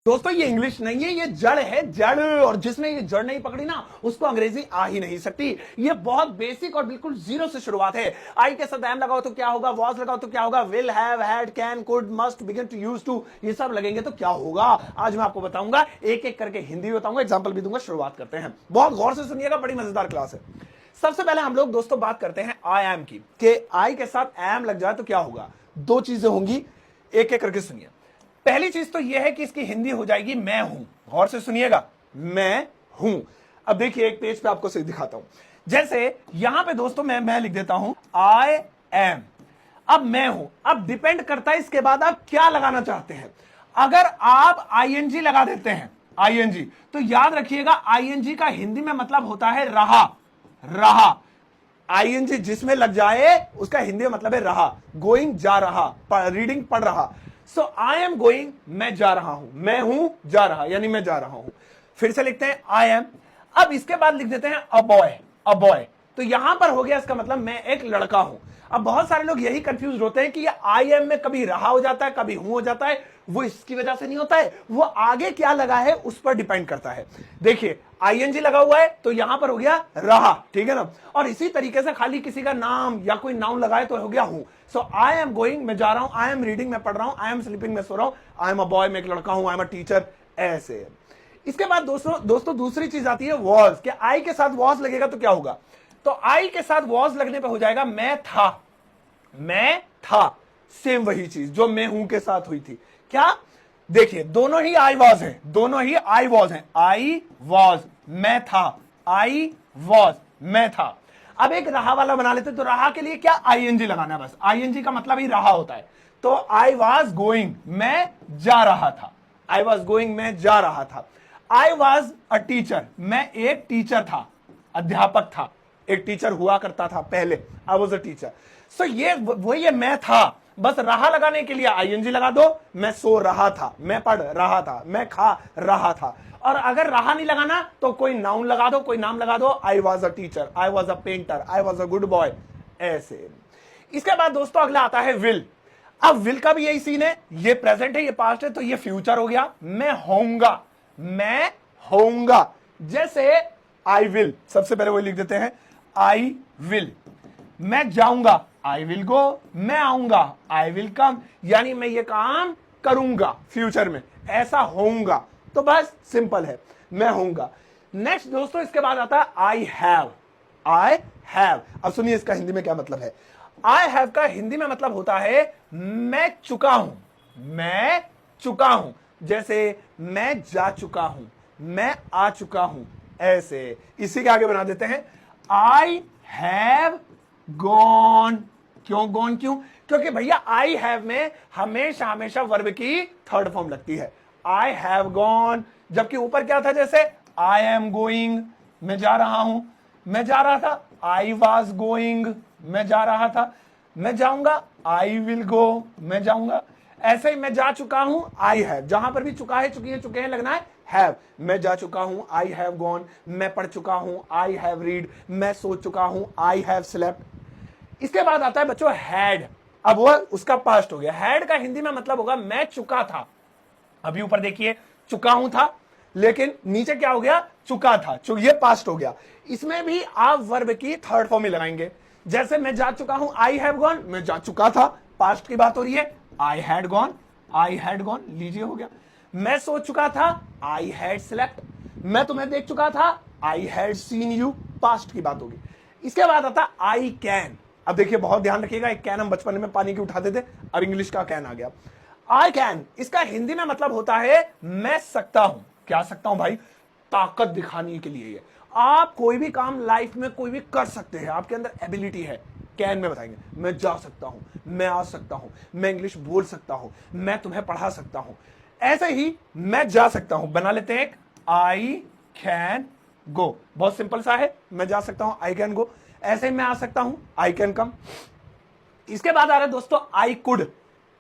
दोस्तों ये इंग्लिश नहीं है, ये जड़ है, जड़। और जिसने ये जड़ नहीं पकड़ी ना उसको अंग्रेजी आ ही नहीं सकती। ये बहुत बेसिक और बिल्कुल जीरो से शुरुआत है। आई के साथ एम लगाओ तो क्या होगा, वॉज लगाओ तो क्या होगा, will, have, had, can, could, must, begin to, use to, ये सब लगेंगे तो क्या होगा। आज मैं आपको बताऊंगा, एक एक करके हिंदी बताऊंगा, एग्जाम्पल भी दूंगा। शुरुआत करते हैं, बहुत गौर से सुनिएगा, बड़ी मजेदार क्लास है। सबसे पहले हम लोग दोस्तों बात करते हैं आई एम की, कि आई के साथ एम लग जाए तो क्या होगा। दो चीजें होंगी, एक एक करके सुनिए। पहली चीज तो यह है कि इसकी हिंदी हो जाएगी मैं हूं। गौर से सुनिएगा, मैं हूं। अब देखिए एक पेज पे आपको सही दिखाता हूं। जैसे यहां पे दोस्तों मैं लिख देता हूं आई एम। अब मैं हूं, अब डिपेंड करता है इसके बाद आप क्या लगाना चाहते हैं। अगर आप आईएनजी लगा देते हैं, आईएनजी, तो याद रखिएगा आईएनजी का हिंदी में मतलब होता है रहा। रहा, आईएनजी जिसमें लग जाए उसका हिंदी में मतलब है रहा। गोइंग, जा रहा, रीडिंग, पढ़ रहा। सो आई एम गोइंग, मैं जा रहा हूं, मैं हूं जा रहा, यानी मैं जा रहा हूं। फिर से लिखते हैं आई एम। अब इसके बाद लिख देते हैं अ बॉय, अ बॉय। तो यहां पर हो गया इसका मतलब मैं एक लड़का हूं। अब बहुत सारे लोग यही कंफ्यूज होते हैं कि ये आई एम में कभी रहा हो जाता है, कभी हूं हो जाता है। वो इसकी वजह से नहीं होता है, वो आगे क्या लगा है उस पर डिपेंड करता है। देखिए आईएनजी लगा हुआ है तो यहां पर हो गया रहा, ठीक है ना। और इसी तरीके से खाली किसी का नाम या कोई नाउन लगाए तो हो गया हूं। सो आई एम गोइंग, मैं जा रहा हूं, आई एम रीडिंग, मैं पढ़ रहा हूं, आई एम स्लीपिंग, मैं सो रहा हूं, आई एम अ बॉय, मैं एक लड़का हूं, आई एम अ टीचर, ऐसे। इसके बाद दोस्तों दूसरी चीज आती है वॉज, कि आई के साथ वॉज लगेगा तो क्या होगा। तो आई के साथ वॉज लगने पर हो जाएगा मैं था, मैं था। सेम वही चीज जो मैं हूं के साथ हुई थी। क्या, देखिए दोनों ही आई वॉज है, दोनों ही आई वॉज है। आई वॉज, मैं था, आई वॉज, मैं था। अब एक रहा वाला बना लेते, तो रहा के लिए क्या आईएनजी लगाना है, बस आईएनजी का मतलब ही रहा होता है। तो आई वॉज गोइंग, मैं जा रहा था, आई वॉज गोइंग, मैं जा रहा था। आई वॉज अ टीचर, मैं एक टीचर था, अध्यापक था, एक टीचर हुआ करता था पहले, आई वॉज अ टीचर। सो ये वही है, मैं था। बस रहा लगाने के लिए आईएनजी लगा दो, मैं सो रहा था, मैं पढ़ रहा था, मैं खा रहा था। और अगर रहा नहीं लगाना तो कोई नाउन लगा दो, कोई नाम लगा दो, I was a teacher, I was a painter, I was a good boy, ऐसे। इसके बाद दोस्तों अगला आता है विल। अब विल का भी यही सीन है, ये प्रेजेंट है, ये पास्ट है, तो ये फ्यूचर हो गया। मैं होऊंगा, मैं होऊंगा। जैसे आई विल, सबसे पहले वही लिख देते हैं आई विल। मैं जाऊंगा, आई विल गो। मैं आऊंगा, आई विल कम, यानी मैं ये काम करूंगा फ्यूचर में, ऐसा होऊंगा। तो बस सिंपल है, मैं होऊंगा। नेक्स्ट दोस्तों इसके बाद आता है आई हैव। आई हैव, अब सुनिए इसका हिंदी में क्या मतलब है। आई हैव का हिंदी में मतलब होता है मैं चुका हूं, मैं चुका हूं। जैसे मैं जा चुका हूं, मैं आ चुका हूं, ऐसे। इसी के आगे बना देते हैं आई हैव गॉन। क्यों गॉन, क्यों, क्योंकि भैया आई हैव में हमेशा हमेशा वर्ब की थर्ड फॉर्म लगती है। आई हैव गॉन, जबकि ऊपर क्या था, जैसे आई एम गोइंग, मैं जा रहा हूं, मैं जा रहा था, आई वॉज गोइंग, मैं जा रहा था। मैं जाऊंगा, आई विल गो, मैं जाऊंगा। ऐसे ही मैं जा चुका हूं, आई हैव, जहां पर भी चुका है, चुकी है, चुके हैं लगना है हैव। मैं जा चुका हूं, आई हैव गॉन। मैं पढ़ चुका हूं, आई हैव रीड। मैं सो चुका हूं, आई हैव स्लेप्ट। इसके बाद आता है बच्चों हैड। अब वो उसका पास्ट हो गया। हैड का हिंदी में मतलब होगा मैं चुका था। अभी ऊपर देखिए चुका हूं था, लेकिन नीचे क्या हो गया, चुका था, ये पास्ट हो गया। इसमें भी आप वर्ब की थर्ड फॉर्म ही लगाएंगे। जैसे मैं जा चुका हूं, आई हैव गॉन, मैं जा चुका था, पास्ट की बात हो रही है। I had gone, I had gone, लीजिए हो गया। मैं सो चुका था, आई हैड स्लेप्ट। मैं तुम्हें देख चुका था, I had seen you, past की बात होगी। इसके बाद आता आई कैन। अब देखिए बहुत ध्यान रखिएगा, एक कैन हम बचपन में पानी की उठाते थे, अब इंग्लिश का कैन आ गया। आई कैन, इसका हिंदी में मतलब होता है मैं सकता हूं। क्या सकता हूं भाई, ताकत दिखाने के लिए। आप कोई भी काम लाइफ में कोई भी कर सकते हैं, आपके अंदर एबिलिटी है। कैन में बताएंगे मैं जा सकता हूं, मैं आ सकता हूं, मैं इंग्लिश बोल सकता हूं, मैं तुम्हें पढ़ा सकता हूं। ऐसे ही मैं जा सकता हूं बना लेते हैं एक आई कैन गो। बहुत सिंपल सा है, मैं जा सकता हूं, आई कैन गो। ऐसे ही मैं आ सकता हूं, आई कैन कम। इसके बाद आ रहा है दोस्तों आई कुड।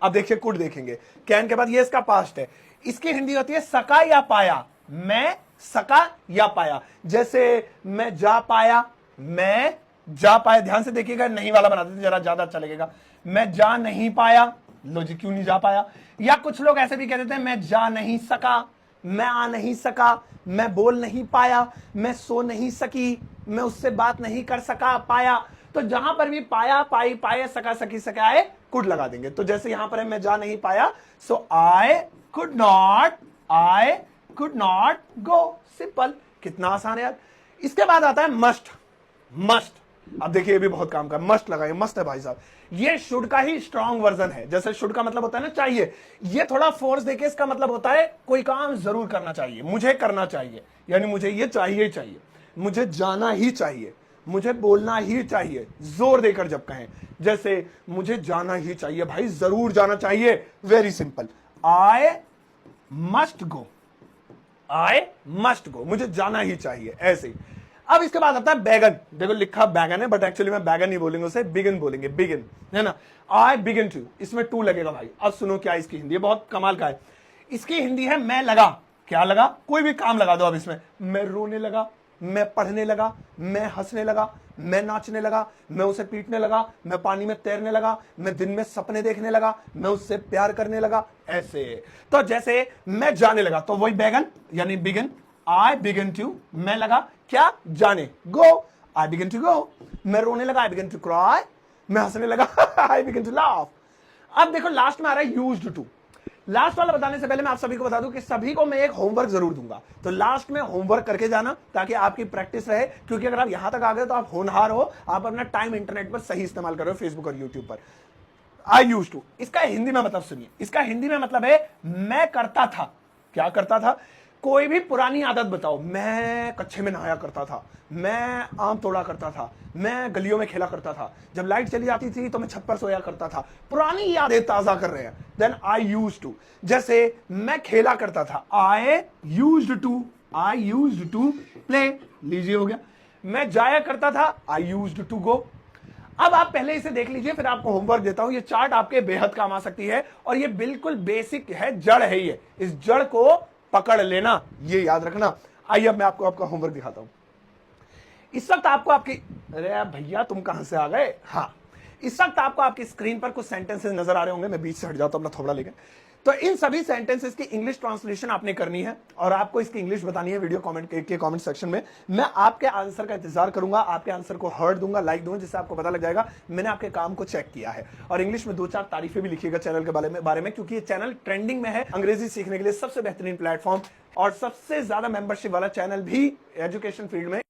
अब देखिए कुड देखेंगे, कैन के बाद ये इसका पास्ट है। इसकी हिंदी होती है सका या पाया। मैं सका या पाया। जैसे मैं जा पाया, मैं जा पाया, ध्यान से देखिएगा, नहीं वाला बना देते जरा ज्यादा अच्छा लगेगा। मैं जा नहीं पाया, लो जी, क्यों नहीं जा पाया। या कुछ लोग ऐसे भी कह देते हैं मैं जा नहीं सका, मैं आ नहीं सका, मैं बोल नहीं पाया, मैं सो नहीं सकी, मैं उससे बात नहीं कर सका पाया। तो जहां पर भी पाया, पाई, पाए, सका, सकी, सकाए, कुड लगा देंगे। तो जैसे यहां पर है मैं जा नहीं पाया, so I could not go. Simple, कितना आसान है यार। इसके बाद आता है मस्ट। मस्ट, अब देखिए ये भी बहुत काम का, मस्ट लगाइए, मस्त है भाई साहब। ये शुड का ही स्ट्रॉन्ग वर्जन है। जैसे शुड का मतलब होता है ना चाहिए, ये थोड़ा फोर्स देके इसका मतलब होता है कोई काम जरूर करना चाहिए, मुझे करना चाहिए, यानी मुझे ये चाहिए ही चाहिए, मुझे जाना ही चाहिए, मुझे बोलना ही चाहिए, जोर देकर जब कहें। जैसे मुझे जाना ही चाहिए भाई, जरूर जाना चाहिए। Very simple, I must go, I must go, मुझे जाना ही चाहिए, ऐसे ही। अब इसके बाद आता है बैगन। देखो लिखा बैगन है, बट एक्चुअली मैं बैगन नहीं बोलेंगे, उसे बिगिन बोलेंगे, बिगिन, है ना। आई बिगिन टू, इसमें टू लगेगा भाई। अब सुनो क्या इसकी हिंदी है, बहुत कमाल का है। इसकी हिंदी है मैं लगा। क्या लगा? कोई भी काम लगा दो अब इसमें। मैं रोने लगा, मैं पढ़ने लगा, मैं हंसने लगा, मैं नाचने लगा, मैं उसे पीटने लगा, मैं पानी में तैरने लगा, मैं दिन में सपने देखने लगा, मैं उससे प्यार करने लगा, ऐसे। तो जैसे मैं जाने लगा, तो वही बैगन यानी बिगिन। आई बिगिन टू, मैं लगा क्या? जाने, गो, आई बिगिन टू गो। मैं रोने लगा, आई बिगिन टू क्राई। मैं हंसने लगा, आई बिगिन टू लाफ। अब देखो लास्ट में आ रहा है यूज्ड टू। लास्ट वाला बताने से पहले मैं आप सभी को बता दूं कि सभी को मैं एक होमवर्क जरूर दूंगा, तो लास्ट में होमवर्क करके जाना ताकि आपकी प्रैक्टिस रहे। क्योंकि अगर आप यहां तक आ गए तो आप होनहार हो, आप अपना टाइम इंटरनेट पर सही इस्तेमाल कर रहे हो, फेसबुक और यूट्यूब पर। आई यूज्ड टू, इसका हिंदी में मतलब सुनिए। इसका हिंदी में मतलब है मैं करता था। क्या करता था? कोई भी पुरानी आदत बताओ। मैं कच्चे में नहाया करता था, मैं आम तोड़ा करता था, मैं गलियों में खेला करता था, जब लाइट चली जाती थी तो मैं छत पर सोया करता था। पुरानी यादें ताजा कर रहे हैं। Then I used to. जैसे मैं खेला करता था, आई यूज्ड टू प्ले। लीजिए हो गया। मैं जाया करता था, आई यूज्ड टू गो। अब आप पहले इसे देख लीजिए, फिर आपको होमवर्क देता हूं। ये चार्ट आपके बेहद काम आ सकती है और ये बिल्कुल बेसिक है, जड़ है ये। इस जड़ को पकड़ लेना, ये याद रखना। आइए अब मैं आपको आपका होमवर्क दिखाता हूं। इस वक्त आपको आपकी, अरे भैया तुम कहां से आ गए? हाँ, इस वक्त आपको आपकी स्क्रीन पर कुछ सेंटेंसेस नजर आ रहे होंगे। मैं बीच से हट जाता हूं अपना थोबड़ा लेकर। तो इन सभी सेंटेंसेस की इंग्लिश ट्रांसलेशन आपने करनी है और आपको इसकी इंग्लिश बतानी है वीडियो कमेंट सेक्शन में। मैं आपके आंसर का इंतजार करूंगा, आपके आंसर को हार्ट दूंगा, लाइक दूंगा, जिससे आपको पता लग जाएगा मैंने आपके काम को चेक किया है। और इंग्लिश में 2-4 तारीफें भी लिखिएगा चैनल के बारे में, क्योंकि ये चैनल ट्रेंडिंग में है, अंग्रेजी सीखने के लिए सबसे बेहतरीन प्लेटफॉर्म और सबसे ज्यादा मेंबरशिप वाला चैनल भी एजुकेशन फील्ड में।